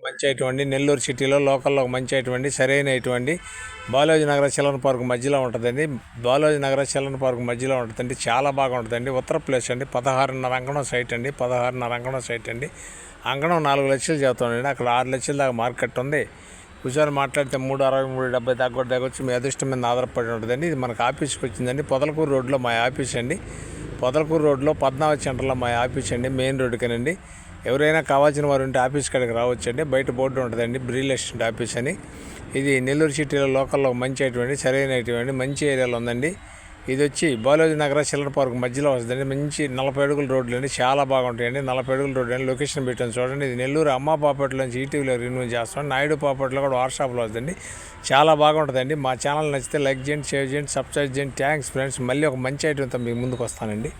మంచి ఐటమ్ అండి. నెల్లూరు సిటీలో లోకల్లో ఒక మంచి ఐటమ్ అండి. సరైన ఐటమ్ అండి. బాలాజీ నగర చిల్డ్రన్ పార్క్ మధ్యలో ఉంటుందండి. బాలాజీ నగర చిల్డ్రన్ పార్క్ మధ్యలో ఉంటుందండి. చాలా బాగా ఉంటుందండి. ఉత్తర ప్లేస్ అండి. 16.5 అంకణం సైట్ అండి. 16.5 అంకణం సైట్ అండి. అంకణం 4 లక్షలు చెబుతామండి. అక్కడ 6 లక్షల దాకా మార్కెట్ ఉంది. కూర్చొని మాట్లాడితే 360, 370 దాకా కూడా దగ్గర మీ అదృష్టం మీద ఆధారపడి ఉంటుందండి. ఇది మనకు ఆఫీస్కి వచ్చిందండి. పొదలకూరు రోడ్లో మా ఆఫీస్ అండి. పొదలకూరు రోడ్లో పద్మావతి సెంటర్లో మా ఆఫీస్ అండి. మెయిన్ రోడ్డుకేనండి. ఎవరైనా కావాల్సిన వారు ఉంటే ఆఫీస్ కాడికి రావచ్చండి. బయట బోర్డు ఉంటుందండి, రియల్ ఎస్టేట్ ఆఫీస్ అని. ఇది నెల్లూరు సిటీలో లోకల్లో మంచి ఐటమ్ అండి. సరైన ఐటమ్ అండి. మంచి ఏరియాలో ఉందండి. ఇది వచ్చి బాలాజీ నగర చిల్డ్రన్ పార్క్ మధ్యలో వస్తుందండి. మంచి 40 అడుగుల రోడ్లు అండి. చాలా బాగుంటాయండి. 40 అడుగుల రోడ్లు అండి. లొకేషన్ పెట్టాను చూడండి. ఇది నెల్లూరు అమ్మ పాపట్లో నుంచి ఈటీవీలో రిన్యూ చేస్తాం. నాయుడు పాపట్లో కూడా వాట్సాప్లో వస్తుందండి. చాలా బాగుంటుందండి. మా ఛానల్ నచ్చితే లైక్ చేయండి, షేర్ చేయండి, సబ్స్క్రైబ్ చేయండి. Thanks friends. మళ్ళీ ఒక మంచి ఐటమ్తో మీకు ముందుకు వస్తానండి.